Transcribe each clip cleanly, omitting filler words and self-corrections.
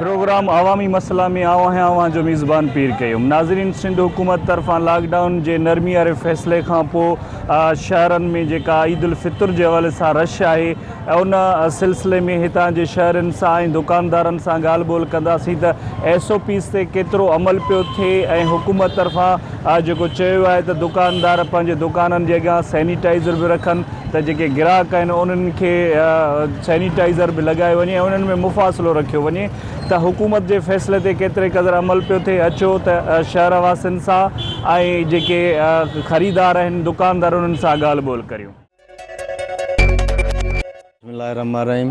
Programme अवामी मसला में आवां जो मेज़बान पीर कयूं। नाज़रीन, सिंध हुकूमत तरफां लॉकडाउन जे नरमी वारे फ़ैसिले खां पोइ शहरनि में जेका ईद उल फितर जे हवाले सां रश आहे, उन सिलसिले में हितां जे शहरनि सां ऐं दुकानदारनि सां ॻाल्हि ॿोल कंदासीं त SOPs ते केतिरो अमल पियो थिए ऐं हुकूमत तरफां जेको चयो आहे त दुकानदार पंहिंजे दुकाननि जे अॻियां सैनिटाइज़र बि रखनि, त जेके ग्राहक आहिनि उन्हनि खे सैनिटाइज़र बि लॻाए वञे ऐं उन्हनि में मुफ़ासिलो रखियो वञे। त हुकूमत जे फ़ैसिले ते केतिरे क़दुरु अमल पियो थिए, अचो त शहर वासियुनि सां ऐं जेके ख़रीदार आहिनि दुकानदार उन्हनि सां ॻाल्हि ॿोल करियूं। बिस्मिल्लाहिर्रहमानिर्रहीम।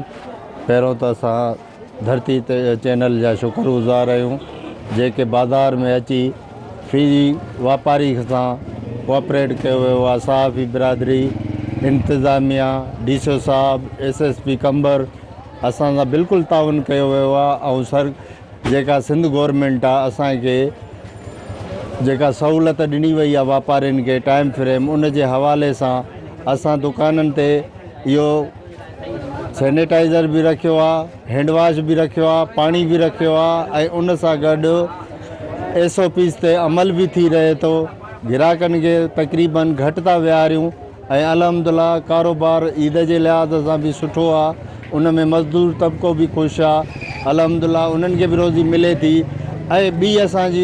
पहिरों त असां धरती ते चैनल जा शुक्रगुज़ार आहियूं जेके बाज़ार में अची फ्री वापारी सां कोऑपरेट कयो वियो आहे। सहाफ़ी बिरादरी, इंतिज़ामिया, DCO साहब, SSP कंबर असां सां बिल्कुलु ताउन कयो वियो आहे। ऐं जेका सिंध गवर्नमेंट आहे असांखे जेका सहूलियत ॾिनी वई आहे वापारियुनि खे टाइम फ्रेम, उन जे हवाले सां असां दुकाननि ते इहो सैनिटाइज़र बि रखियो आहे, हैंडवॉश बि रखियो आहे, पाणी बि रखियो आहे ऐं उन सां गॾु SOPs ते अमल बि थी रहे थो। ग्राहकनि खे तक़रीबन घटि था विहारियूं ऐं अल्हम्दुलिल्लाह कारोबार ईद जे लिहाज़ सां बि सुठो आहे। उन में मज़दूर तबिको बि ख़ुशि आहे, अल्हम्दुलिल्लाह उन्हनि खे बि रोज़ी मिले थी। ऐं ॿी असांजी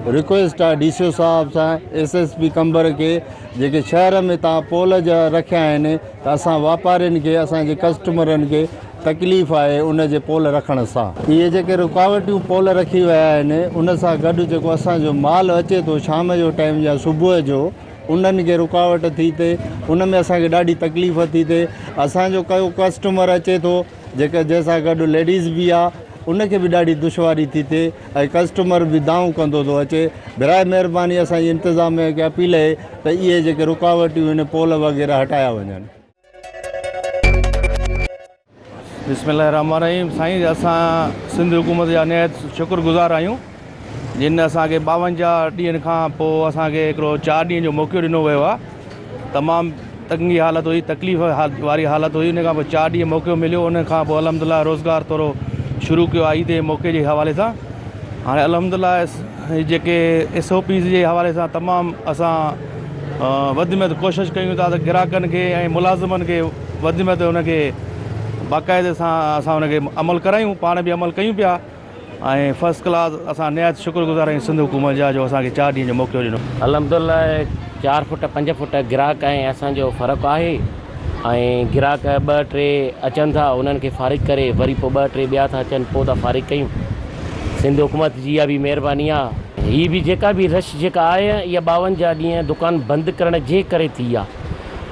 रिक्वेस्ट आहे DCO साहब सां, SSP कंबर खे, जेके शहर में तव्हां पोल जा रखिया आहिनि त असां वापारियुनि खे, असांजे कस्टमरनि खे तकलीफ़ आहे उन जे पोल रखण सां। इहे जेके रुकावटियूं पोल रखी विया आहिनि उन सां गॾु जेको असांजो माल अचे थो शाम जो टाइम या सुबुह जो, उन्हनि खे रुकावट थी थिए, उन में असांखे ॾाढी तकलीफ़ थी थिए। असांजो को कस्टमर अचे थो जंहिंसां गॾु लेडीज़ बि आहे, उनखे बि ॾाढी दुश्वारी थी थिए ऐं कस्टमर बि दाऊं कंदो थो अचे। बराए महिरबानी असांजी इंतिज़ामिया खे अपील आहे त इहे जेके रुकावटियूं आहिनि पोल वग़ैरह हटाया वञनि। बिस्मिल्लाहिर्रहमानिर्रहीम। साईं, असां सिंध हुकूमत जा निहायत शुक्रगुज़ार आहियूं जिन असांखे 52 ॾींहंनि खां पोइ असांखे हिकिड़ो 4 ॾींहं जो मौक़ो ॾिनो वियो आहे। तमामु तंगी हालत हुई, तकलीफ़ वारी हालत हुई। उन खां पोइ 4 ॾींहं मौक़ो मिलियो। उन खां पोइ अल्हम्दुलिल्लाह रोज़गार थोरो शुरू कयो आहे ईद जे मौक़े जे हवाले सां। हाणे अल्हम्दुलिल्लाह जेके SOPs जे हवाले सां तमामु असां वधि में वधि कोशिशि कयूं था त ग्राहकनि खे ऐं मुलाज़िमनि खे वधि में वधि उनखे बाक़ाइदे सां असां उनखे अमल करायूं, पाण बि अमल कयूं पिया ऐं फर्स्ट क्लास असां निहायत शुक्रगुज़ार आहियूं सिंध हुकूमत जा जो असांखे 4 ॾींहं जो मौक़ो ॾिनो। अल्हम्दुलिल्लाह 4 फुट 5 फुट ग्राहक ऐं असांजो फ़र्क़ु आहे ऐं ग्राहक 2-3 अचनि था, उन्हनि खे फ़ारिग करे वरी पोइ 2-3 ॿिया था अचनि, पोइ था फ़ारिग कयूं। सिंध हुकूमत जी इहा बि महिरबानी आहे। हीअ बि जेका बि रश जेका आहे इहा 52 ॾींहं दुकान बंदि करण जे करे थी आहे।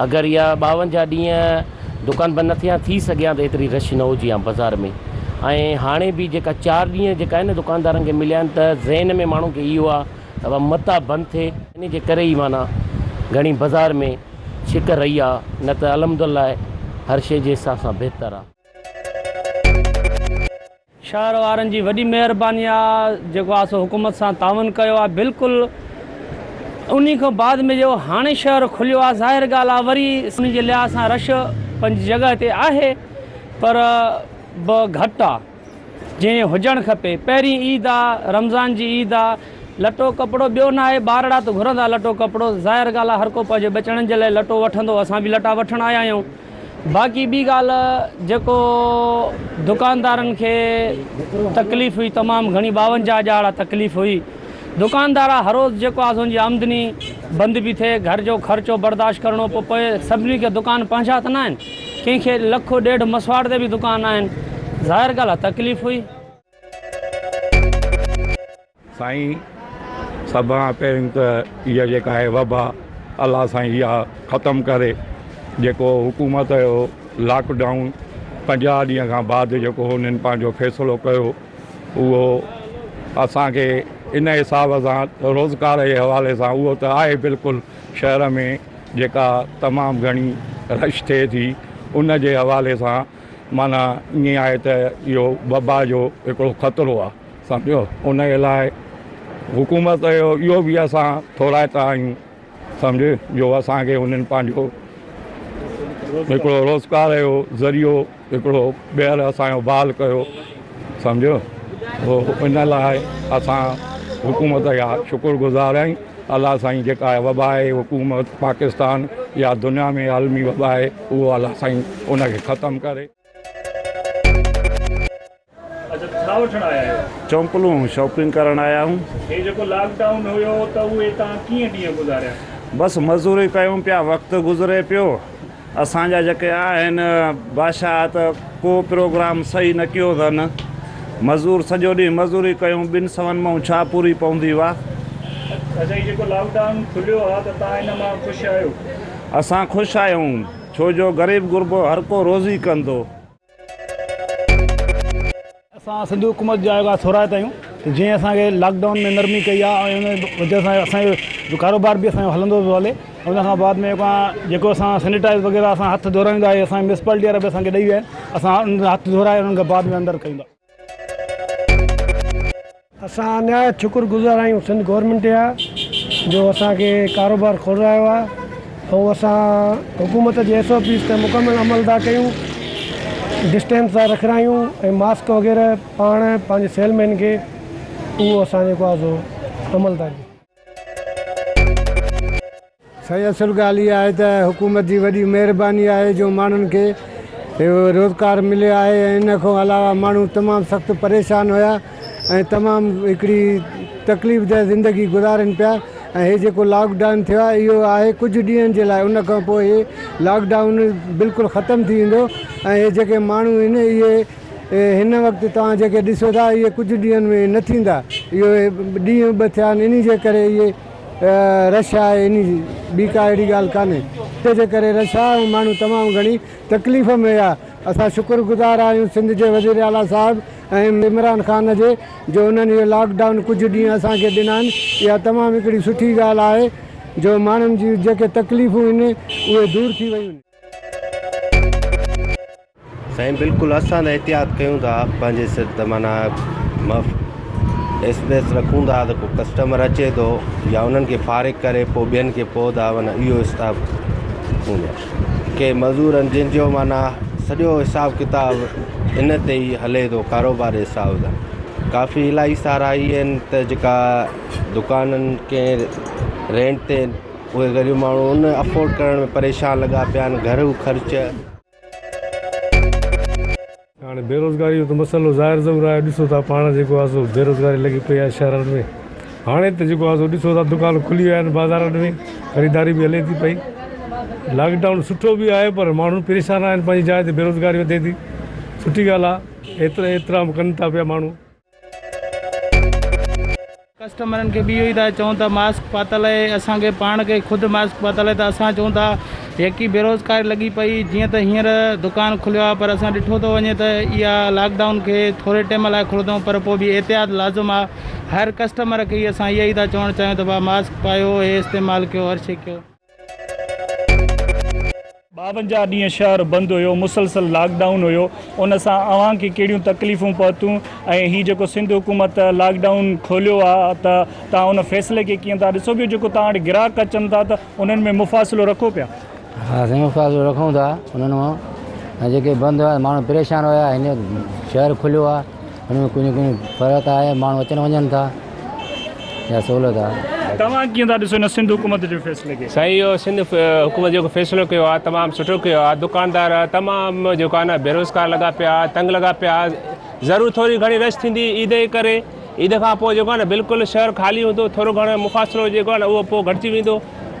अगरि इहा 52 ॾींहं दुकान बंदि न थिया थी सघिया त एतिरी रश न हुजे हा बाज़ार में। ऐं हाणे बि जेका 4 ॾींहं जेका आहिनि दुकानदारनि खे मिलिया आहिनि त ज़हन में माण्हू खे इहो आहे त मता बंदि थिए, इन जे करे ई माना घणी बाज़ार में छिक रही आहे, न त अल्हम्दुलिल्लाह हर शइ जे हिसाब सां बहितर आहे। शहर वारनि जी वॾी महिरबानी आहे जेको आहे सो हुकूमत सां ताउन कयो आहे। बिल्कुलु उन खां बाद में जो हाणे शहर खुलियो आहे, ज़ाहिर ॻाल्हि आहे वरी उन जे लिहाज़ सां रश पंहिंजी जॻह ते आहे पर घटि आहे जीअं हुजणु खपे। पहिरीं ईद आहे, रमज़ान जी ईद आहे, लटो कपिड़ो ॿियो न आहे, ॿारड़ा त घुरंदा लटो कपिड़ो, ज़ाहिर ॻाल्हि आहे हर को पंहिंजे बचड़नि जे लाइ लटो वठंदो, असां बि लटा वठणु आया आहियूं। बाक़ी ॿी ॻाल्हि जेको दुकानदारनि खे तकलीफ़ हुई तमामु घणी, 52 तकलीफ़ हुई। दुकानदार हर रोज़ जेको आहे उनजी आमदनी बंदि बि थिए, घर जो ख़र्चो बर्दाश्त करिणो पोइ सभिनी खे दुकान पंहिंजा त न आहिनि, कंहिंखे 1.5 लख मसवाड़ ते बि दुकान आहिनि, ज़ाहिर ॻाल्हि आहे तकलीफ़ हुई। साईं, सभ खां पहिरियों त इहा जेका आहे वबा अलाह साईं इहा ख़तमु करे। जेको हुकूमत जो लॉकडाउन 50 ॾींहं खां बाद जेको हुननि पंहिंजो फ़ैसिलो कयो, उहो असांखे इन हिसाब सां रोज़गार जे हवाले सां उहो त आहे बिल्कुलु शहर में जेका तमामु घणी रश थिए थी, उन जे हवाले सां माना ईअं आहे त इहो वबा जो हिकिड़ो ख़तरो आहे, सम्झो। उन जे लाइ हुकूमत जो इहो बि असां थोराईंदा आहियूं, सम्झो, जो असांखे हुननि पंहिंजो हिकिड़ो रोज़गार जो ज़रियो हिकिड़ो ॿीहर असांजो बहाल कयो, सम्झो। इन लाइ असां हुकूमत जा शुक्रगुज़ार आहियूं। अलाह साईं जेका आहे वबा आहे हुकूमत पाकिस्तान या दुनिया में आलमी वबा आहे उहो अलाह साईं उनखे ख़तमु करे। अच्छा, छा वठण आया आहियो? चौंपलूं शॉपिंग करण आया आहियूं। हे जेको लॉकडाउन हुयो त उहे तव्हां कीअं ॾींहं गुज़ारिया? बसि मज़ूरी कयूं पिया, वक़्तु गुज़रे पियो। असांजा जेके आहिनि बादशाह त को प्रोग्राम सही न कयो अथनि। मज़ूर सॼो ॾींहुं मज़ूरी कयूं, 2 सवनि मां छा पूरी पवंदी हुआ। अच्छा, ही जेको लॉकडाउन खुलियो आहे त तव्हां हिन मां ख़ुशि आहियो? असां ख़ुशि आहियूं, छो जो ग़रीब गुरबो हर को रोज़ी कंदो। असां सिंधु हुकूमत जा थोराइता आहियूं जीअं असांखे लॉकडाउन में नरमी कई आहे ऐं उन वजह सां असांजो कारोबार बि असांजो हलंदो पियो हले। ऐं उन खां बाद में जेको असां सैनिटाइज़ वग़ैरह असां हथ धोराईंदा आहियूं, असांजी म्यूनसिपैलिटी वारा बि असांखे ॾेई विया आहिनि। असां उन हथ धोराए उन्हनि खां बाद में अंदरि कयूं था। असां अञा शुक्रगुज़ार आहियूं सिंध गवर्नमेंट जा जो असांखे कारोबार खोलायो आहे ऐं असां हुकूमत जे SOPs ते मुकमल अमल था कयूं, डिस्टेंस था रखंदा आहियूं ऐं मास्क वग़ैरह पाण पंहिंजे सेलमैन खे उहो असां जेको आहे सो अमल था कयूं। सही असुलु ॻाल्हि इहा आहे त हुकूमत जी वॾी महिरबानी आहे जो माण्हुनि खे रोज़गार मिलियो आहे ऐं इन खां अलावा माण्हू तमामु सख़्तु परेशान हुया ऐं तमामु हिकिड़ी तकलीफ़ दह ज़िंदगी गुज़ारनि पिया। ऐं हे जेको लॉकडाउन थियो आहे इहो आहे कुझु ॾींहंनि जे लाइ, उन खां पोइ हे लॉकडाउन बिल्कुलु ख़तमु थी वेंदो। ऐं हे जेके माण्हू आहिनि इहे हिन वक़्तु तव्हां जेके ॾिसो था इहे कुझु ॾींहंनि में न थींदा। इहो ॾींहं ॿ थिया आहिनि, इन जे करे इहे रश आहे, इन ॿी का अहिड़ी ॻाल्हि कान्हे। तंहिंजे करे रश आहे ऐं माण्हू तमामु घणी तकलीफ़ में आहे। असां शुक्रगुज़ार आहियूं सिंध जे वज़ीर आला साहिब ऐं इमरान ख़ान जे जो उन्हनि इहो लॉकडाउन कुझु ॾींहं असांखे ॾिना आहिनि। इहा तमामु हिकिड़ी सुठी ॻाल्हि आहे जो माण्हुनि जी जेके तकलीफ़ूं आहिनि उहे दूरि थी वियूं आहिनि। साईं बिल्कुलु असां त एहतियात कयूं था, पंहिंजे सिर त माना स्पेस रखूं था त को कस्टमर अचे थो या उन्हनि खे फारिग करे पोइ ॿियनि खे पोइ था माना इहो हिसाबु हूंदो आहे। के मज़ूरनि जंहिंजो माना सॼो हिसाबु किताबु इन ते ई हले थो, कारोबार जे हिसाब सां। काफ़ी इलाही सारा इहे आहिनि त जेका दुकाननि के रेंट ते उहे ग़रीब माण्हू उन अफोर्ड करण में परेशान लॻा पिया आहिनि, घरू ख़र्च। हाणे बेरोज़गारी जो त मसइलो ज़ाहिर ज़रूरु आहे। ॾिसो था पाण जेको आहे सो बेरोज़गारी लॻी पई आहे शहरनि में। हाणे त जेको आहे सो ॾिसो था दुकान खुली विया आहिनि बाज़ारनि में, ख़रीदारी बि हले थी पई। लॉकडाउन सुठो बि आहे पर माण्हू परेशान आहिनि, पंहिंजी जाइ ते बेरोज़गारी वधे थी। सुठी ॻाल्हि आहे, एतिरा कनि था पिया माण्हू। कस्टमरनि खे बि इहो ई था चऊं था मास्क पातल आहे, असांखे पाण खे ख़ुदि मास्क पातल आहे त असां चऊं था जेकी बेरोज़गारी लॻी पई जीअं त हींअर दुकान खुलियो आहे पर असां ॾिठो थो वञे त इहा लॉकडाउन खे थोरे टाइम लाइ खुलंदो पर पोइ बि एहतियात लाज़िम आहे। हर कस्टमर खे असां इहा ई था चवणु चाहियूं त भाउ मास्क पायो, हे इस्तेमालु कयो, हर शइ कयो। 52 ॾींहं शहर बंदि हुयो, मुसलसल लॉकडाउन हुयो, उन सां अव्हांखे कहिड़ियूं तकलीफ़ूं पहुतूं ऐं हीअ जेको सिंध हुकूमत लॉकडाउन खोलियो आहे त तव्हां उन फ़ैसिले खे कीअं था ॾिसो? ॿियो जेको तव्हां वटि ग्राहक अचनि था त उन्हनि में मुफ़ासिलो रखो पिया? हा साईं, मुफ़ासिलो रखूं था उन्हनि मां। ऐं जेके बंदि हुआ माण्हू परेशान हुया, हिन शहर खुलियो आहे हुन में कुझु फ़र्क़ु आहे, माण्हू अचनि वञनि था, इहा सहूलियत आहे। तव्हां कीअं था ॾिसो हिन सिंध हुकूमत जे फ़ैसिले खे? साईं इहो सिंध हुकूमत जेको फ़ैसिलो कयो आहे तमामु सुठो कयो आहे। दुकानदार तमामु जेको आहे न बेरोज़गार लॻा पिया, तंग लॻा पिया। ज़रूरु थोरी घणी रश थींदी ईद जे करे, ईद खां पोइ जेको आहे न बिल्कुलु शहर ख़ाली हूंदो, थोरो घणो मुफ़ासिलो जेको आहे न उहो पोइ घटिजी वेंदो।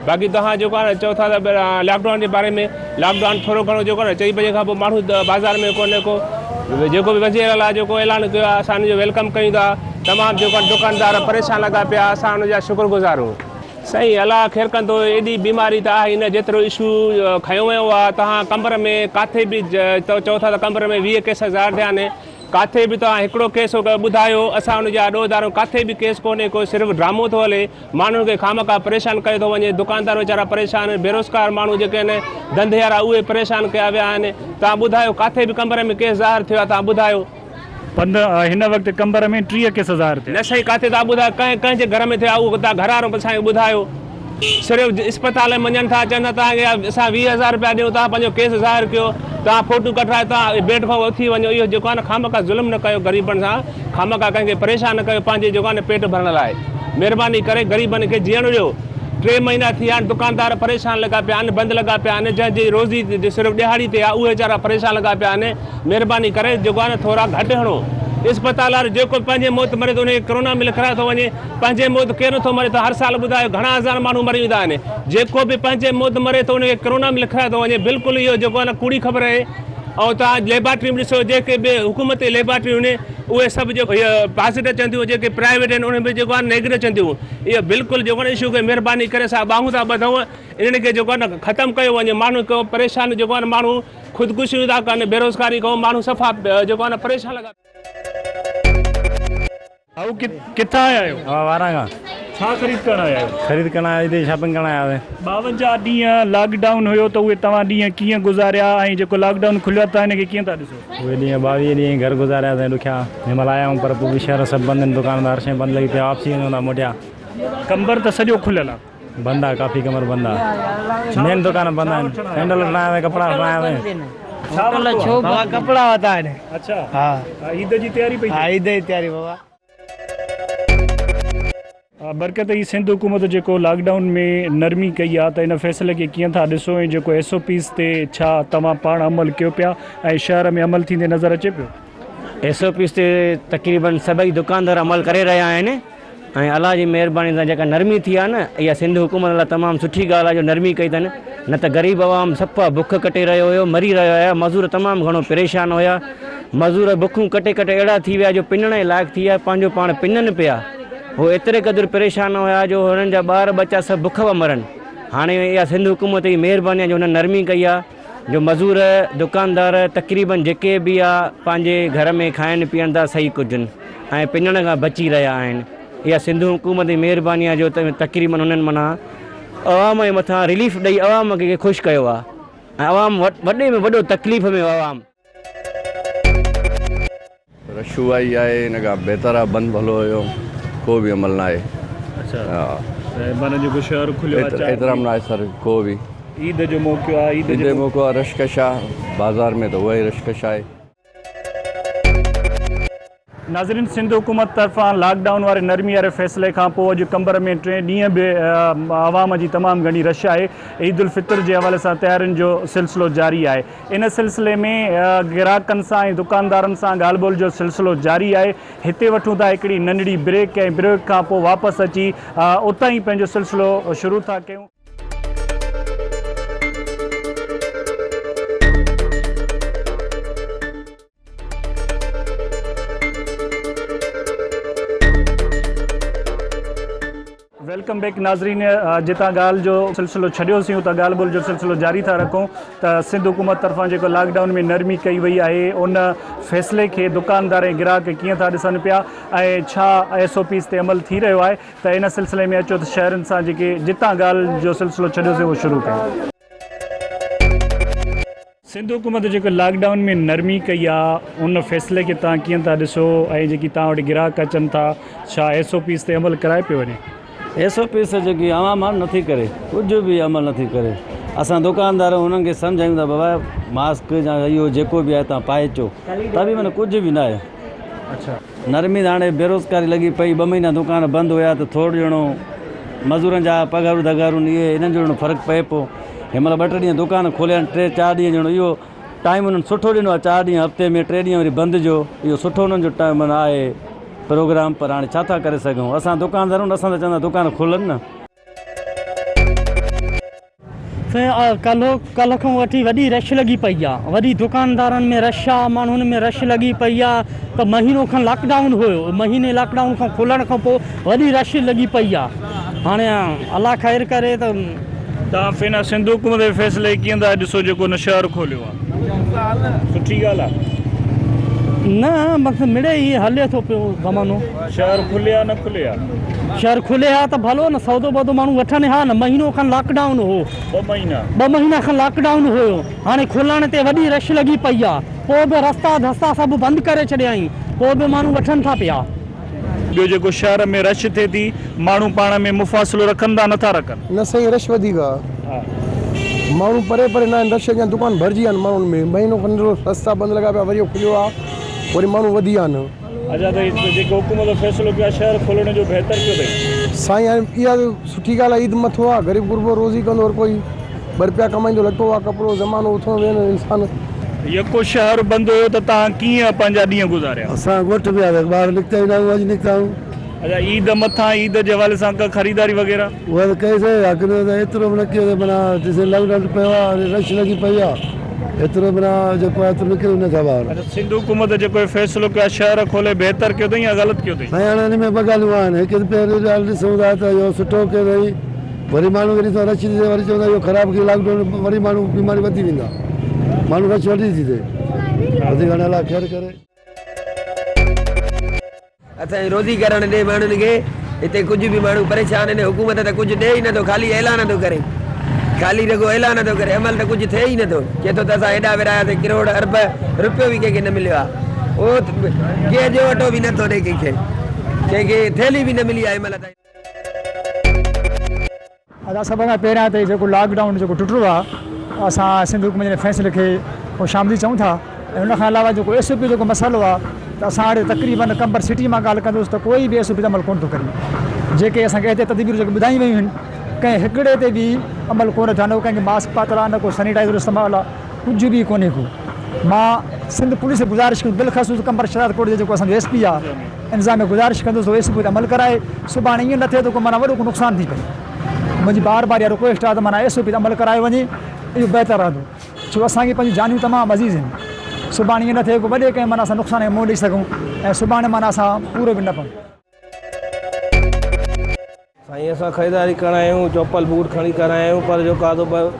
बाक़ी तव्हां जेको आहे न चओ था त लॉकडाउन जे बारे में, लॉकडाउन थोरो घणो जेको आहे न 4 बजे खां पोइ माण्हू बाज़ार में कोन्हे को जेको बि वज़ीर आला जेको ऐलान कयो आहे असां हुनजो वेलकम कयूं था। तमामु जेको दुकानदार परेशान लॻा पिया, असां हुनजा शुक्रगुज़ार आहियूं। साईं अलाह ख़ैरु कंदो, एॾी बीमारी त आहे हिन जेतिरो इशू खयो वियो आहे। तव्हां कमर में काथे बि चओ था त कमर में 20 केस ज़ाहिर थिया आहिनि, काथे बि तव्हां हिकिड़ो केस ॿुधायो, असां हुनजा ॾोहदारूं काथे बि केस कोन्हे को, सिर्फ़ु ड्रामो थो हले, माण्हुनि खे खामखा परेशान कयो थो वञे। दुकानदार वीचारा परेशान आहिनि, बेरोज़गार माण्हू जेके आहिनि धंधे वारा उहे परेशान कया विया आहिनि। तव्हां ॿुधायो काथे बि कमर में केस ज़ाहिर थियो आहे, तव्हां ॿुधायो। हिन वक़्तु कमर में 30 केस ज़ाहिर थिया। न साईं, काथे तव्हां ॿुधायो कंहिंजे घर में थिया उहो तव्हां घर वारो असांखे ॿुधायो। सिर्फ़ु इस्पताल में वञनि था, चवनि था तव्हांखे असां 20,000 रुपया ॾियूं, तव्हां पंहिंजो केस ज़ाहिर कयो, तव्हां फ़ोटू कढाए तव्हां बेड खां उथी वञो। इहो जेको आहे न खामखा ज़ुल्म न कयो ग़रीबनि सां, खामखा कंहिंखे परेशान न कयो पंहिंजे जेको आहे न पेट भरण लाइ। महिरबानी करे ग़रीबनि खे जीअण ॾियो। 3 महीना थी विया आहिनि, दुकानदार परेशान लॻा पिया आहिनि, बंदि लॻा पिया आहिनि, जंहिंजी रोज़ी सिर्फ़ु ॾिहाड़ी ते आहे उहे वीचारा परेशान लॻा पिया आहिनि। महिरबानी करे जेको आहे न थोरा घटि हणो। इस्पताल वारो जेको पंहिंजे मौत मरे थो उनखे कोरोना में लिखाए थो वञे, पंहिंजे मौत केरु नथो मरे थो। हर साल ॿुधायो घणा हज़ार माण्हू मरी वेंदा आहिनि, जेको बि पंहिंजे मौत मरे थो उनखे कोरोना में लिखाए थो वञे। बिल्कुलु इहो जेको आहे न कूड़ी ख़बर आहे। ऐं तव्हां लेबॉरेटरी में ॾिसो, जेके बि हुकूमती लेबॉरेटरियूं आहिनि उहे सभु जेको इहो पॉज़िटिव अचनि थियूं, जेके प्राइवेट आहिनि उन में जेको आहे नेगेटिव अचनि थियूं। इहो बिल्कुलु जेको आहे इशू खे महिरबानी करे असां ॿाहूं था ॿधूं, इन्हनि खे जेको आहे न ख़तमु कयो वञे। माण्हू को परेशान जेको आहे न माण्हू ख़ुदकुशियूं था कनि, बेरोज़गारी को माण्हू सफ़ा जेको आहे न परेशान लॻा। आओ किथां आया आहियो? वारा खां। छा ख़रीद करण आया आहियो? ख़रीद करण आया हिते शॉपिंग करण आया हुआ। 52 ॾींहं लॉकडाउन हुयो त उहे तव्हां ॾींहं कीअं गुज़ारिया ऐं जेको लॉकडाउन खुलियो आहे तव्हां हिनखे कीअं था ॾिसो? उहे ॾींहं 22 ॾींहं घर गुज़ारियासीं ॾुखिया। हिनमहिल आया आहियूं पर पोइ बि शहर सभु बंदि आहिनि, दुकानदार शइ बंदि लॻी पिया, वापसी वञूं था मोटिया। कंबर त सॼो खुलियल आहे? बंदि आहे, काफ़ी कमर बंदि आहे, मेन दुकान बंदि आहिनि। सैंडल हटाया हुआ, कपिड़ा हटाया हुआ। कपिड़ा वरिता आहिनि। अच्छा, हा, ईद जी तयारी पई? हा, ईद जी तयारी बाबा। बरकत ई सिंध हुकूमत जेको लॉकडाउन में नरमी कई आहे त इन फ़ैसिले खे कीअं था ॾिसो ऐं जेको SOPs ते छा तव्हां पाण अमल कयो पिया ऐं शहर में अमल थींदे नज़र अचे पियो? SOPs ते तक़रीबन सभई दुकानदार अमल करे रहिया आहिनि ऐं अलाह जी महिरबानी सां जेका नरमी थी आहे न, इहा सिंध हुकूमत लाइ तमामु सुठी ॻाल्हि आहे जो नरमी कई अथनि। न त ग़रीब आवाम सफ़ा बुख कटे रहियो हुयो, मरी रहियो हुया, मज़ूर तमामु घणो परेशान हुया। मज़ूर बुखूं कटे कटे अहिड़ा थी विया जो पिनण जे लाइक़ु थी विया, पंहिंजो पाण पिननि पिया। हो एतिरे क़दुरु परेशान हुया जो हुननि जा ॿार बच्चा सभु बुख पिया मरनि। हाणे इहा सिंध हुकूमत जी महिरबानी आहे जो हुन नरमी कई आहे जो मज़ूर दुकानदार तक़रीबन जेके बि आहे पंहिंजे घर में खाइनि पीअनि था सही कुझनि ऐं पिनण खां बची रहिया आहिनि। इहा सिंध हुकूमत जी महिरबानी आहे जो तक़रीबन हुननि माना अवाम जे मथां रिलीफ ॾेई अवाम खे ख़ुशि कयो आहे ऐं अवाम वॾे में वॾो तकलीफ़ में अवाम रशू आई आहे, हिन खां बहितर आहे बंदि भलो हुयो, को बि अमल न आहे। अच्छा, हा, माना जेको शहर खुलियो आहे एतिरा न आहे सर, को बि ईद जो मौक़ो आहे, ईद जो मौक़ो आहे, रशकश आहे बाज़ार में, त उहा ई रशकश आहे। नाज़रीन, सिंध हुकूमत तरफ़ां लॉकडाउन वारे नरमी वारे फ़ैसिले खां पोइ अॼु कंबर में 3 ॾींहं बि आवाम जी तमामु घणी रश आहे। ईद उल फितर जे हवाले सां तयारियुनि जो सिलसिलो जारी आहे। इन सिलसिले में ग्राहकनि सां ऐं दुकानदारनि सां ॻाल्हि ॿोल जो सिलसिलो जारी आहे। हिते वठूं था हिकिड़ी नंढड़ी ब्रेक ऐं ब्रेक खां पोइ वापसि अची उतां ई पंहिंजो सिलसिलो शुरू था कयूं। वेलकम बैक नाज़रीन, जितां ॻाल्हि जो सिलसिलो छॾियोसीं उतां ॻाल्हि ॿोल जो सिलसिलो जारी था रखूं त सिंध हुकूमत तरफ़ां जेको लॉकडाउन में नरमी कई वई आहे उन फ़ैसिले खे दुकानदार ऐं ग्राहक कीअं था ॾिसनि पिया ऐं छा SOPs ते अमल थी रहियो आहे, त इन सिलसिले में अचो त शहरनि सां जेके जितां ॻाल्हि जो सिलसिलो छॾियोसीं उहो शुरू कयूं। सिंध हुकूमत जेको लॉकडाउन में नरमी कई आहे उन फ़ैसिले खे तव्हां कीअं था ॾिसो ऐं जेकी तव्हां वटि ग्राहक अचनि था, छा SOPs ते अमल कराए पियो वञे? SOPs जेकी आवाम आहे नथी करे, कुझु बि अमल नथी करे। असां दुकानदार उन्हनि खे सम्झायूं था बाबा मास्क या इहो जेको बि आहे तव्हां पाए अचो, त बि माना कुझु बि न आहे। अच्छा, नरमी त हाणे बेरोज़गारी लॻी पई, 2 महीना दुकान बंदि हुया त थोरो ॼणो मज़ूरनि जा पघारूं धगारूं इहे इन्हनि जो ॼणो फ़र्क़ु पए पियो। हिनमहिल 2-3 ॾींहं दुकान खोलिया आहिनि, 3-4 ॾींहं ॼणो इहो टाइम हुननि सुठो ॾिनो आहे। 4 ॾींहं हफ़्ते में 3 ॾींहं वरी बंदि जो इहो सुठो हुननि जो टाइम माना आहे प्रोग्राम। पर हाणे छा था करे सघूं, असां दुकानदार आहियूं, असां त चवंदा दुकान खोलनि न। कल्ह खां वठी वॾी रश लॻी पई आहे, वॾी दुकानदारनि में रश आहे, माण्हुनि में रश लॻी पई आहे। त महीनो खनि लॉकडाउन हुयो, महीने लॉकडाउन खां खुलण खां पोइ वॾी रश लॻी पई आहे। हाणे अलाह ख़ैर करे त तव्हां फिना सिंध हुकूमत जे फ़ैसिले कीअं था ॾिसो जेको न शहर खोलियो आहे? सुठी ॻाल्हि आहे न, मतिलबु मिड़े ई हले थो पियो ज़मानो। शहर खुलिया न खुलिया? शहर खुले हा त भलो न, सौदो बौदो माण्हू वठनि हा न। महीनो खनि लॉकडाउन हो, 2 महीना खनि लॉकडाउन हुयो, हाणे खुलण ते वॾी रश लॻी पई आहे। पोइ बि रस्ता धस्ता सभु बंदि करे छॾिया आहिनि, पोइ बि माण्हू वठनि था पिया। ॿियो जेको शहर में रश थिए थी माण्हू पाण में मुफ़ासिलो रखंदा नथा रखनि? न साईं, रश वधीक आहे। माण्हू परे परे न आहिनि, रश जा दुकान भरिजी विया आहिनि माण्हुनि में। महीनो खनि रस्ता बंदि लॻा पिया, वरी खुलियो आहे, वरी माण्हू वधी विया आहिनि। अच्छा, त जेको हुकूमत फ़ैसिलो कयो आहे शहर खोलण जो बहितर कयो अथई? साईं हाणे इहा सुठी ॻाल्हि आहे, ईद मथो आहे, ग़रीब गुरबो रोज़ी कंदो, हर कोई ॿ रुपया कमाईंदो, लटो आहे, कपिड़ो, ज़मानो उथणो वेहणो इंसानु। यको शहर बंदि हुयो त तव्हां कीअं पंहिंजा ॾींहं गुज़ारिया? असां ॻोठ विया ॿाहिरि निकिता ई न, अॼु निकिता आहियूं। अच्छा, ईद मथां ईद जे हवाले सां का ख़रीदारी वग़ैरह? उहा त कईसीं, एतिरो बि न कयो माना लॉकडाउन पियो आहे, रश लॻी पई आहे, एतिरो माना जेको आहे एतिरो निकिरूं नथा ॿाहिरि। अच्छा, सिंध हुकूमत जेको फ़ैसिलो कयो आहे शहर खोले बहितर कयो अथई या ग़लति कयो अथई? साईं हाणे हिन में ॿ ॻाल्हियूं आहिनि। हिकु पहिरीं ॻाल्हि ॾिसूं था त इहो सुठो कयो अथई, वरी माण्हू वरी रश थी थिए, वरी चवंदा इहो ख़राबु कयो लॉकडाउन, वरी माण्हू बीमारी वधी वेंदा, माण्हू रश वधी थी थिए, वधीक हाणे अलाह ख़ैरु करे। असांजी रोज़ी करण ॾे माण्हुनि खे, हिते कुझु बि माण्हू परेशान आहिनि, हुकूमत त कुझु ॾे ई नथो, ख़ाली ऐलान थो करे, ख़ाली रुॻो ऐलान थो करे, अमल त कुझु थिए ई नथो। चए थो त असां हेॾा विरायासीं, किरोड़ अरब रुपियो बि कंहिंखे न मिलियो आहे, उहो कंहिं जो अटो बि नथो ॾे कंहिंखे, कंहिंखे थैली बि न मिली आहे हिनमहिल ताईं। असां सभ खां पहिरियां त जेको लॉकडाउन जेको टुटो आहे, असां सिंध हुकूमत जे फ़ैसिले खे पोइ शामिल चऊं था। ऐं उनखां अलावा जेको SOP जेको मसाइलो आहे, त असां हाणे तक़रीबन कंबर सिटी मां ॻाल्हि कंदुसि त कोई बि SOP अमल कोन थो करे। जेके असांखे हिते तदबीरूं जेके ॿुधायूं वियूं आहिनि, कंहिं हिकिड़े ते बि अमल कोन थिया, न कंहिंखे मास्क पातल आहे, न को सैनिटाइज़र इस्तेमालु आहे, कुझु बि कोन्हे को। मां सिंध पुलिस खे गुज़ारिश कंदुसि, बिलख़सूस कंबर शरारत कोट जो जेको असांजो SP आहे, इंतिज़ाम में गुज़ारिश कंदुसि त SOP ते अमल कराए। सुभाणे ईअं न थिए त को माना वॾो को नुक़सानु थी पए। मुंहिंजी बार बार इहा रिक्वेस्ट आहे त माना SOP ते अमल कराए वञे, इहो बहितरु रहंदो, छो असांखे पंहिंजी जानियूं तमामु अज़ीज़ आहिनि। सुभाणे ईअं न थिए को वॾे कंहिं माना असां नुक़सान खे मुंहुं ॾेई सघूं ऐं सुभाणे माना असां पूरो बि न पऊं। साईं असां ख़रीदारी करण आहियूं, चप्पल बूट खणी करण आहियूं, पर जो का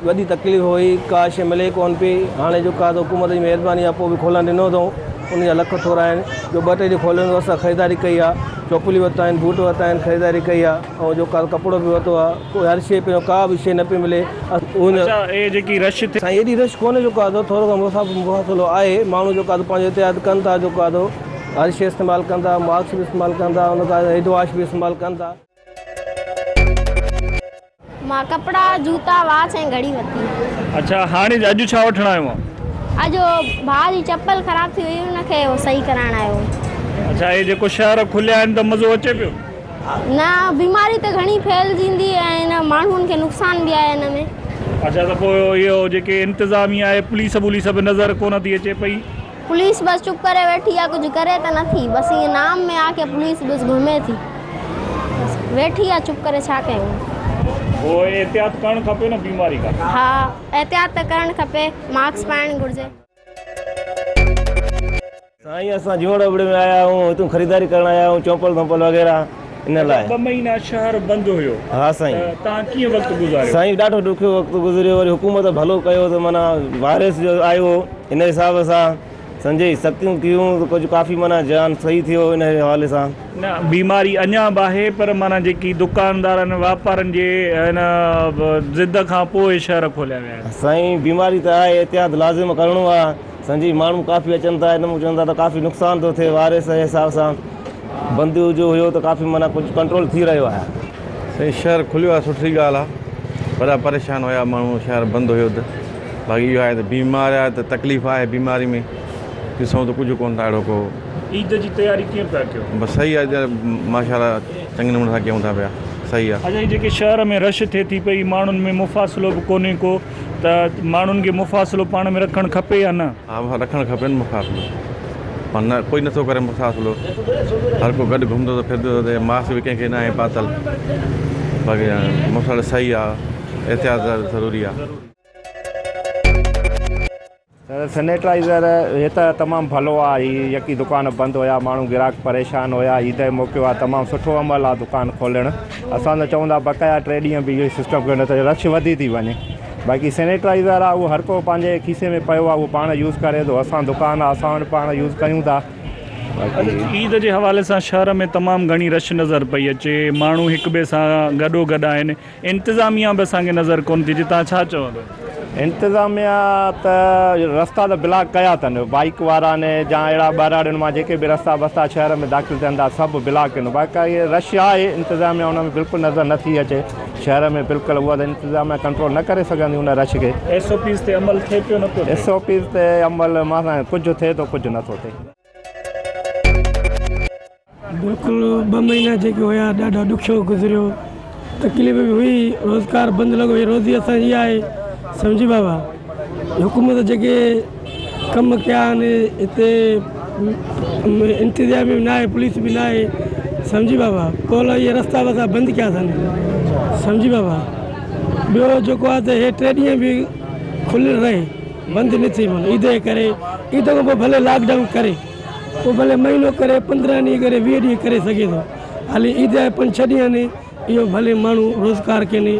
वॾी तकलीफ़ हुई, का शइ मिले कोन पई। हाणे जो का हुकूमत जी महिरबानी आहे, पोइ बि खोलणु ॾिनो अथऊं, उनजा लख थोरा आहिनि। जो 2-3 ॾींहं खोलियो असां ख़रीदारी कई आहे, चोपलियूं वरिता आहिनि, बूट वरिता आहिनि, ख़रीदारी कई आहे, ऐं जो का कपिड़ो बि वरितो आहे, कोई हर शइ पियो, का बि शइ न पई मिले। जेकी रश साईं एॾी रश कोन्हे, जो का थोरो घणो मुफ़ासिलो आहे। माण्हू जो का पंहिंजो एहतियात कनि था, जो का हर शइ इस्तेमालु कनि था, मास्क बि इस्तेमालु कनि था, उनखां हैंड वॉश बि इस्तेमालु कनि था। मां कपिड़ा, जूता, वाच ऐं घड़ी वरिती। अच्छा, हाणे अॼु छा वठणु आयो आहे? अॼु भाउ जी चप्पल ख़राबु थी हुई, हुनखे सही कराइण आयो। अच्छा, हे जेको शहर खुलिया आहिनि त मज़ो अचे पियो? न, बीमारी त घणी फैलिजंदी ऐं हिन माण्हुनि खे नुक़सान बि आहे हिन में। अच्छा, त पोइ इहो जेके इंतिज़ामिया आहे, पुलिस वुलिस बि नज़र कोन थी अचे पई? पुलिस बस चुप करे वेठी आहे, कुझु करे त नथी, बस ईअं नाम में आहे कि पुलिस बस घुमे थी, वेठी आहे चुप करे, छा कयूं। वो एहतियात करणु खपे न बीमारी का? हा, एहतियात त करणु खपे, मास्क पाइणु घुरिजे। साईं असां जीवड़ोबड़े में आया आहियूं, हितां ख़रीदारी करण आया आहियूं, चप्पल वग़ैरह इन लाइ। 2 महीना शहर बंदि हुयो। हा साईं। तव्हां कीअं वक़्तु गुज़ारियो? साईं ॾाढो ॾुखियो वक़्तु गुज़रियो, वरी हुकूमत भलो कयो त माना वायरस जो आयो, इन हिसाब सां संजय सख़्तियूं कयूं त कुझु काफ़ी माना जान सही थियो इन हवाले सां। न, बीमारी अञा बि आहे, पर माना जेकी दुकानदारनि वापारनि जे हिन ज़िद खां पोइ शहर खोलिया विया आहिनि। साईं बीमारी त आहे, एहतियात लाज़िम करिणो आहे। संजय माण्हू काफ़ी अचनि था, हिन में चवनि था त काफ़ी नुक़सानु थो थिए, वायरस जे हिसाब सां बंदि जो हुयो त काफ़ी माना कुझु कंट्रोल थी रहियो आहे। साईं शहर खुलियो आहे, सुठी ॻाल्हि आहे, वॾा परेशान हुया माण्हू, शहर बंदि हुयो त बाक़ी इहो आहे त बीमार आहे त तकलीफ़ आहे, बीमारी में ॾिसूं त कुझु कोन था अहिड़ो को। ईद जी तयारी कीअं पिया कयो? बसि सही आहे, माशाल्लाह चङे नमूने सां कयूं था पिया, सही आहे। अच्छा, जेके शहर में रश थिए थी पई, माण्हुनि में मुफ़ासिलो बि कोन्हे को, त माण्हुनि खे मुफ़ासिलो पाण में रखणु खपे या न? हा, रखणु खपे न मुफ़ासिलो, पर न कोई नथो करे मुफ़ासिलो, हर को गॾु घुमंदो त फिरंदो त मास्क बि कंहिंखे न आहे पातल, बाक़ी मुफ़ासिलो सही आहे, एहतियात ज़रूरी आहे। सैनिटाइज़र हे त तमामु भलो आहे, हीअ यकी दुकान बंदि हुया, माण्हू ग्राहक परेशान हुया, ईद जो मौक़ो आहे, तमामु सुठो अमल आहे दुकान खोलणु। असां त चवंदा बक़ाया 3 ॾींहं बि इहो सिस्टम कयो, न त रश वधी थी वञे। बाक़ी सैनिटाइज़र आहे उहो हर को पंहिंजे खीसे में पियो आहे, उहो पाण यूज़ करे थो, असां दुकान आहे असां वटि पाण यूज़ कयूं था। ईद जे हवाले सां शहर में तमामु घणी रश नज़र पई अचे, माण्हू हिक ॿिए सां गॾो गॾु आहिनि, इंतिज़ामिया बि असांखे नज़र कोन थी अचे, तव्हां छा चवंदो? इंतज़ामिया त रस्ता त ब्लॉक कया अथनि बाइक वारा ने या अहिड़ा ॿाहिराड़ियुनि मां जेके बि रस्ता बस्ता शहर में दाख़िल थियनि था सभु ब्लॉक आहिनि बाक़ी इहे रश आहे इंतज़ामिया उन में बिल्कुलु नज़र नथी अचे शहर में बिल्कुलु उहा त इंतज़ामिया कंट्रोल न करे सघंदी उन रश खे SOPs ते अमल थिए पियो नथो SOPs ते अमल मां कुझु थिए थो कुझु नथो थिए बिल्कुलु 2 महीना जेके हुया ॾाढा ॾुखियो गुज़रियो तकलीफ़ बि हुई रोज़गार बंदि लॻो रोज़ी असांजी आहे सम्झी बाबा हुकूमत जेके कम कया आहिनि हिते इंतिज़ाम बि न आहे पुलिस बि न आहे सम्झी बाबा कोल इहे रस्ता वस्ता बंदि कया अथनि सम्झी बाबा ॿियो जेको आहे त हे 3 ॾींहं बि खुलियल रहे बंदि न थी वञे ईद जे करे ईद खां पोइ भले लॉकडाउन करे पोइ भले महीनो करे 15 ॾींहं करे 20 ॾींहं करे सघे थो हाली ईद जा 5-6 ॾींहं आहिनि इहो भले माण्हू रोज़गार कनि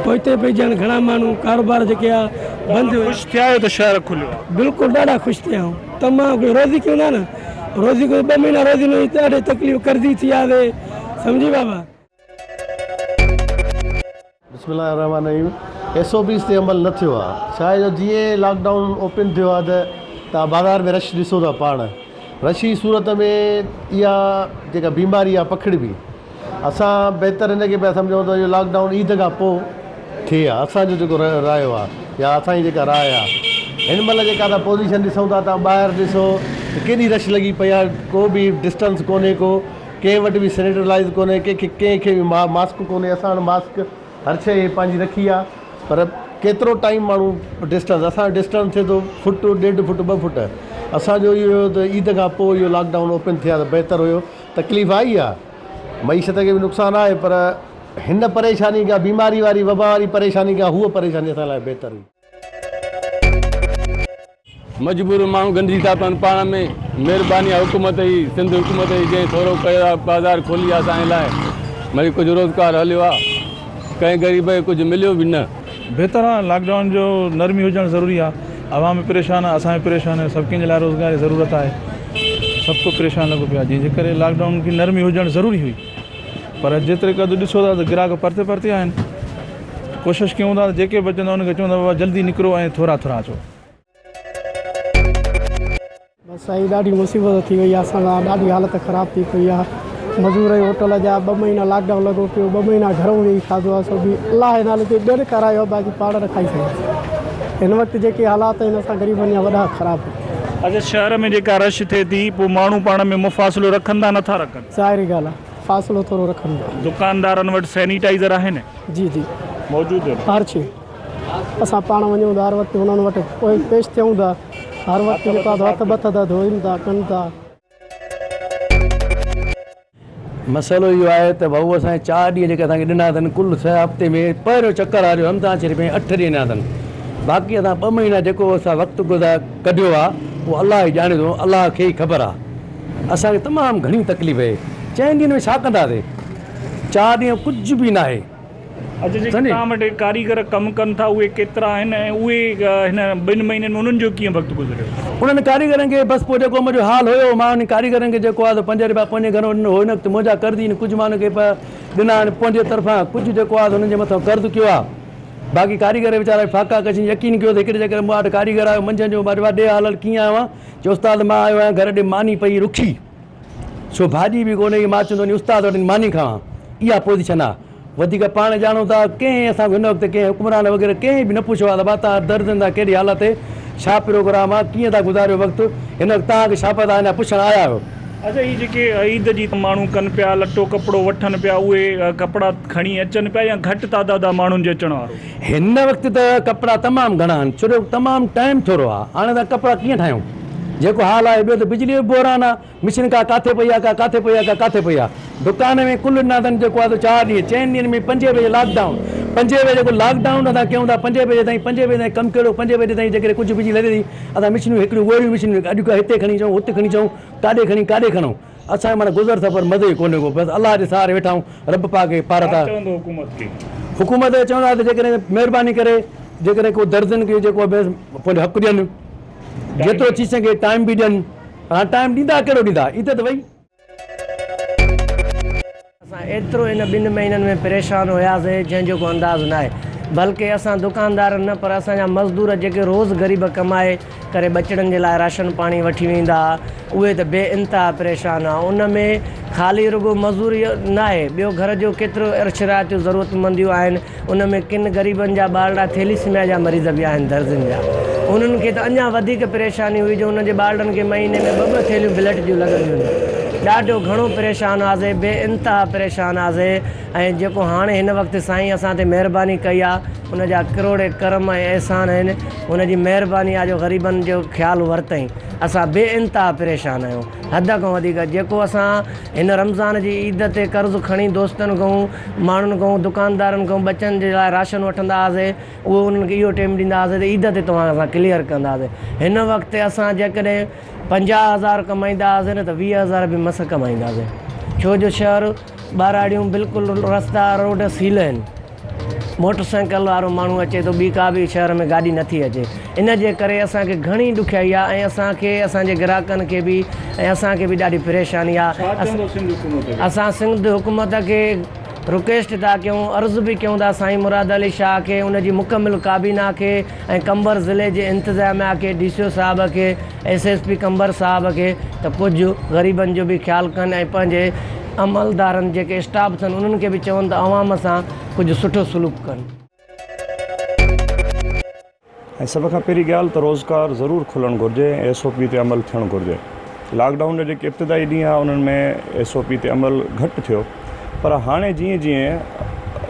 पोइ हिते पइजी आहिनि घणा माण्हू कारोबार जेके आहे बंदि ख़ुशि थिया आहियो त शहर खुलियो बिल्कुलु ॾाढा ख़ुशि थिया आहियूं तमामु रोज़ी कयूं था न रोज़ी को 2 महीना रोज़ी न हुई ॾाढी तकलीफ़ कर्ज़ी थी आहे सम्झी बाबा बिस्मिल्लाहिर्रहमानिर्रहीम SOPs ते अमल न थियो आहे छा आहे जो जीअं लॉकडाउन ओपन थियो आहे त तव्हां बाज़ार में रश ॾिसो था पाण रशी सूरत में इहा जेका बीमारी आहे पखिड़िबी असां बहितर हिन खे पिया सम्झूं त इहो लॉकडाउन ईद खां पोइ थिए आहे असांजो जेको रायो आहे या असांजी जेका राय आहे हिन महिल जेका तव्हां पोज़ीशन ॾिसूं था तव्हां ॿाहिरि ॾिसो त केॾी रश लॻी पई आहे को बि डिस्टेंस कोन्हे को कंहिं वटि बि सैनिटाइज़ कोन्हे कंहिंखे बि मास्क कोन्हे असां वटि मास्क हर शइ पंहिंजी रखी आहे पर केतिरो टाइम माण्हू डिस्टेंस असांजो डिस्टेंस थिए थो फुट 1.5 फुट 2 फुट असांजो इहो त ईद खां पोइ इहो लॉकडाउन ओपन थिया त बहितर हुयो तकलीफ़ आई आहे मईशत खे बि नुक़सानु आहे पर हिन परेशानी खां बीमारी वारी वबा वारी परेशानी खां हूअ परेशानी असां लाइ बहितर हुई मजबूर माण्हू गंढी था पवनि पाण में महिरबानी आहे हुकूमत जी सिंध हुकूमत जी जंहिं थोरो कयो आहे बाज़ार खोली आहे असांजे लाइ वरी कुझु रोज़गार हलियो आहे कंहिं ग़रीब खे कुझु मिलियो बि न बहितर आहे लॉकडाउन जो नरमी हुजणु ज़रूरी आहे आवाम परेशान आहे असां बि परेशान आहियूं सभु कंहिंजे लाइ रोज़गार जी ज़रूरत आहे सभु को परेशान लॻो पियो आहे जंहिंजे करे लॉकडाउन की नरमी हुजणु ज़रूरी हुई पर जेतिरे क़दुरु ॾिसो था त ग्राहक परते परते आहिनि कोशिशि कयूं था जेके बचंदा उनखे चवंदा बाबा जल्दी निकिरो ऐं थोरा थोरा अचो बसि साईं ॾाढी मुसीबत थी वई आहे असां लाइ ॾाढी हालति ख़राबु थी पई आहे मज़ूर ऐं होटल जा 2 महीना लॉकडाउन लॻो पियो 2 महीना घरों वेही खाधो आहे सो बि अलाह जे नाले ते ॾेढ करायो बाक़ी पाण न खाई सघंदासीं हिन वक़्तु जेके हालात आहिनि असां ग़रीबनि जा वॾा ख़राबु अच्छा शहर में जेका रश थिए थी पोइ माण्हू पाण में मुफ़ासिलो रखंदा नथा रखनि ज़ाहिरी ॻाल्हि आहे फ़ासिलो थोरो रखंदा दुकानदारनि वटि सैनिटाइज़र आहिनि जी जी मौजूदु हर शइ असां पाण वञूं था हर वक़्तु हुननि वटि कोई पेश थियूं था हर वक़्तु जेको आहे हथ बथ था धोइनि था कनि था मसइलो इहो आहे त भाऊ असांजे 4 ॾींहं जेके असांखे ॾिना अथनि कुल हफ़्ते में पहिरियों चकर आयो हमता अचे में 8 ॾींहं ॾिना अथनि बाक़ी असां 2 महीना जेको असां वक़्तु कढियो आहे उहो अलाह ई ॼाणे थो अलाह खे ई ख़बर आहे असांखे तमामु घणी तकलीफ़ आहे 4 ॾींहंनि में छा कंदासीं 4 ॾींहं कुझु बि न आहे अच्छा जेके तव्हां वटि कारीगर कमु कनि था उहे केतिरा आहिनि ऐं उहे हिन 2 महीननि में उन्हनि जो कीअं वक़्तु गुज़रियो उन्हनि कारीगरनि खे बसि पोइ जेको मुंहिंजो हाल हुयो मां उन कारीगरनि खे जेको आहे त 5 रुपया पंहिंजे घरो ॾिनो हिन वक़्तु मुंहिंजा कर्ज़ आहिनि कुझु मां हुनखे ॾिना आहिनि पंहिंजे तरफ़ां कुझु जेको आहे त हुननि जे मथां कर्ज़ कयो आहे बाक़ी कारीगर वीचारा फाका कची यकीन कयो त हिकिड़े जॻह मूं वटि कारीगर आयो मंझंदि जो मां ॾे हाल कीअं आयो आहे जो उस्ताद मां आयो आहियां घर ॾे मानी पई रुखी छो भाॼी बि कोन्हे मां चवंदो वञी उस्ताद वटि मानी खावां इहा पोज़ीशन आहे वधीक पाण ॼाणूं था कंहिं असांखे हिन वक़्तु कंहिं हुकुमरान वग़ैरह कंहिं बि न पुछियो आहे त भाउ तव्हां दर्दनि था कहिड़ी हालत छा प्रोग्राम आहे कीअं था गुज़ारियो वक़्तु हिन वक़्तु तव्हांखे छा पिया था अञा पुछणु आया आहियो अच्छा ही जेके ईद जी माण्हू कनि पिया लटो कपिड़ो वठनि पिया उहे कपिड़ा खणी अचनि पिया या घटि तादाद आहे माण्हुनि जे अचण वारो हिन वक़्तु त कपिड़ा तमामु घणा आहिनि छो जो तमामु टाइम थोरो आहे हाणे त कपिड़ा कीअं ठाहियूं जेको हाल आहे ॿियो त बिजली जो बोरान आहे मिशिन का काथे पई आहे का काथे पई आहे का काथे पई आहे दुकान में कुल ॾिना अथनि जेको आहे त 4 ॾींहं 4 ॾींहंनि में 5 बजे लॉकडाउन 5 बजे जेको लॉकडाउन असां कयूं था 5 बजे ताईं 5 बजे ताईं कमु कहिड़ो 5 बजे ताईं जेकॾहिं कुझु बिजली लॻे थी असां मिशिनूं हिकिड़ियूं ॻोल्हियूं मिशिनूं अॼु हिते खणी अचूं हुते खणी अचूं काॾे खणूं असांखे माना गुज़र सफ़र मज़ो ई कोन्हे को बसि अलाह जे सहारे वेठा आहियूं रब पा खे पार था हुकूमत चवंदा त जेकॾहिं महिरबानी करे जेकॾहिं को दर्जन खे जेको पंहिंजो हक़ु ॾियनि जेतिरो थी सघे टाइम बि ॾियनि हाणे टाइम ॾींदा कहिड़ो ॾींदा हिते त वई असां एतिरो इन 2 महीननि में परेशान हुयासीं जंहिंजो को अंदाज़ न आहे बल्कि असां दुकानदार न पर असांजा मज़दूर जेके रोज़ ग़रीब कमाए करे बचड़नि जे लाइ राशन पाणी वठी वेंदा उहे त बे इंतिहा परेशान आहे। उन में ख़ाली रुगो मज़दूरी न आहे, ॿियो घर जो केतिरो शराइतियूं ज़रूरतमंदियूं आहिनि। उन में किन ग़रीबनि जा ॿारड़ा थेलीसीमिया जा मरीज़ बि आहिनि दर्जन जा। उन्हनि खे त अञा वधीक परेशानी हुई जो उन्हनि जे ॿारड़नि खे महीने में 2-2 थेलियूं ब्लड जूं लॻंदियूं आहिनि। ॾाढो घणो परेशान हुआसीं, बे इंतिहा परेशान हुआसीं। ऐं जेको हाणे हिन वक़्तु साईं असां ते महिरबानी कई आहे उन जा करोड़े करम ऐं अहसान आहिनि। उन जी महिरबानी आहे जो ग़रीबनि जो ख़्यालु वरितईं। असां बे इंतिहा परेशान आहियूं, हद खां वधीक। जेको असां हिन रमज़ान जी ईद ते कर्ज़ु खणी दोस्तनि खां माण्हुनि खां दुकानदारनि खां बचनि जे लाइ राशन वठंदा हुआसीं उहो उन्हनि खे इहो टाइम ॾींदा हुआसीं त ईद ते तव्हां असां क्लियर कंदासीं। हिन वक़्तु असां जेकॾहिं 50,000 कमाईंदा हुआसीं न त 20,000 बि मस कमाईंदासीं, छो जो शहर ॿाराड़ियूं बिल्कुलु रस्ता रोड सील आहिनि। मोटरसाइकिल वारो माण्हू अचे थो, ॿी का बि शहर में गाॾी नथी अचे। इन जे करे असांखे घणी ॾुखियाई आहे ऐं असांखे असांजे ग्राहकनि खे बि ऐं असांखे बि ॾाढी परेशानी आहे। असां सिंध हुकूमत खे रिक्वेस्ट था कयूं, अर्ज़ु बि कयूं था साईं मुराद अली शाह खे, उनजी मुकमिल काबीना खे ऐं कंबर ज़िले जे इंतिज़ामिया खे, DCO साहब खे, SSP कंबर साहब खे त कुझु ग़रीबनि जो बि ख़्यालु कनि ऐं पंहिंजे अमलदारनि जेके स्टाफ अथनि उन्हनि खे बि चवनि त आवाम सां कुझु सुठो सलूक कनि। ऐं सभ खां पहिरीं ॻाल्हि त रोज़गार ज़रूरु खुलणु घुरिजे, SOP ते अमल थियणु घुरिजे। लॉकडाउन जा जेके इब्तिदाई ॾींहं आहे उन्हनि में SOP ते अमल घटि थियो, पर हाणे जीअं जीअं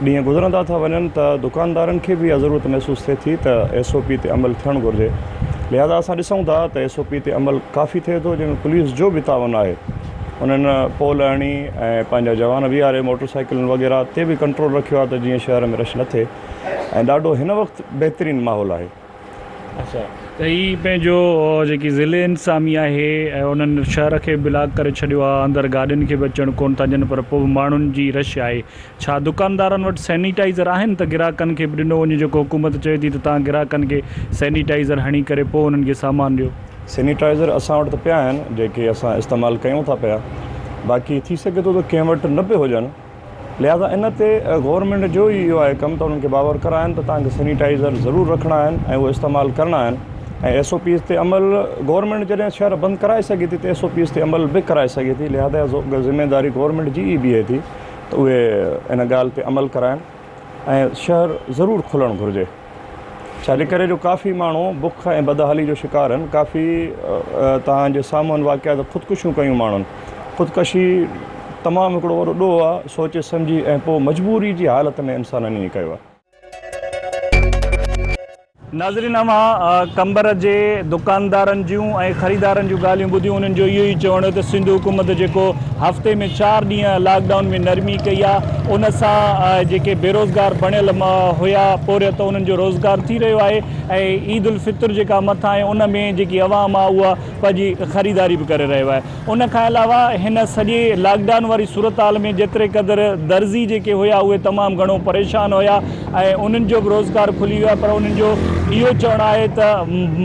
ॾींहं गुज़रंदा था वञनि त दुकानदारनि खे बि इहा ज़रूरत महसूसु थिए थी त SOP ते अमल थियणु घुरिजे। लिहाज़ा असां ॾिसूं था त SOP ते अमल काफ़ी थिए थो, जंहिंमें पुलिस जो बि तावन आहे। उन्हनि पोल हणी ऐं पंहिंजा जवान बीहारे मोटरसाइकिलुनि वग़ैरह ते बि कंट्रोल रखियो आहे त जीअं शहर में रश न थिए ऐं ॾाढो हिन वक़्तु बहितरीनु माहौल आहे। अच्छा, त हीअ पंहिंजो जेकी ज़िले इंतिज़ामी आहे ऐं उन्हनि शहर खे ब्लॉक करे छॾियो आहे, अंदरि गाॾियुनि खे बि अचणु कोन था ॾियनि, पर पोइ माण्हुनि जी रश आहे। छा दुकानदारनि वटि सैनिटाइज़र आहिनि त ग्राहकनि खे बि ॾिनो वञे, जेको हुकूमत चए थी त तव्हां ग्राहकनि खे सैनिटाइज़र हणी करे पोइ उन्हनि खे सामान ॾियो? सैनिटाइज़र असां वटि त पिया आहिनि जेके असां इस्तेमालु कयूं था पिया, बाक़ी थी सघे थो त कंहिं वटि न पियो हुजनि। लिहाज़ा इन ते गवर्नमेंट जो ई इहो आहे कमु त उन्हनि खे बावर कराइनि त तव्हांखे सैनिटाइज़र ज़रूरु रखणा आहिनि ऐं उहे इस्तेमालु करणा आहिनि। ऐं SOPs ते अमल गवर्नमेंट जॾहिं शहर बंदि कराए सघे थी त SOPs ते अमल बि कराए सघे थी। लिहाज़ा ज़िम्मेदारी गवर्नमेंट जी ई बीहे थी त उहे इन ॻाल्हि ते अमल कराइनि ऐं शहर ज़रूरु खुलणु घुरिजे। छाजे करे जो काफ़ी माण्हू बुख ऐं बदहाली जो शिकार आहिनि। काफ़ी तव्हांजे साम्हूं वाक़िया त ख़ुदकुशियूं कयूं माण्हुनि। ख़ुदकशी तमामु हिकिड़ो वॾो ॾोह आहे, सोचे सम्झी ऐं पोइ मजबूरी जी हालत में इंसाननि ईअं कयो आहे। नाज़रीन, अवां कंबर जे दुकानदारनि जूं ऐं ख़रीदारनि जूं ॻाल्हियूं ॿुधियूं। उन्हनि जो इहो ई चवणु त सिंध हुकूमत जेको हफ़्ते में 4 ॾींहं लॉकडाउन में नरमी कई आहे, उन सां जेके बेरोज़गार बणियल हुया पोरिया त उन्हनि जो रोज़गार थी रहियो आहे ऐं ईद उल फितर जेका मथां आहे उन में जेकी अवाम आहे उहा पंहिंजी ख़रीदारी बि करे रहियो आहे। उन खां अलावा हिन सॼे लॉकडाउन वारी सूरत हाल में जेतिरे क़दुरु दर्ज़ी जेके हुया उहे तमामु घणो परेशान हुया ऐं उन्हनि जो बि रोज़गार खुली वियो आहे, पर उन्हनि जो इहो चवणु आहे त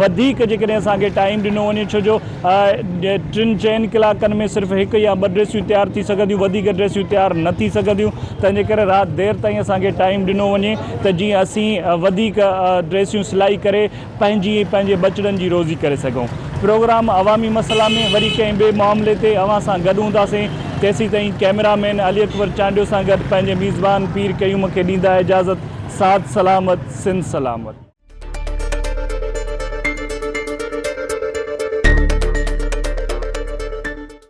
वधीक जेकॾहिं असांखे टाइम ॾिनो वञे, छो जो 3-4 कलाकनि में सिर्फ़ु 1 या 2 ड्रेसियूं तयारु थी सघंदियूं, वधीक ड्रेसियूं तयारु न थी सघंदियूं। तंहिंजे करे राति देरि ताईं असांखे टाइम ॾिनो वञे त जीअं असीं वधीक ड्रेसियूं सिलाई करे पंहिंजे बचड़नि जी रोज़ी करे सघूं। प्रोग्राम अवामी मसला में वरी कंहिं ॿिए मामले ते अवां सां गॾु हूंदासीं। तेसीं ताईं कैमरामैन अली अकबर चांडियो सां गॾु पंहिंजे मेज़बान पीर कयूम खे ॾींदा इजाज़त। साथ सलामत, सिंध सलामत।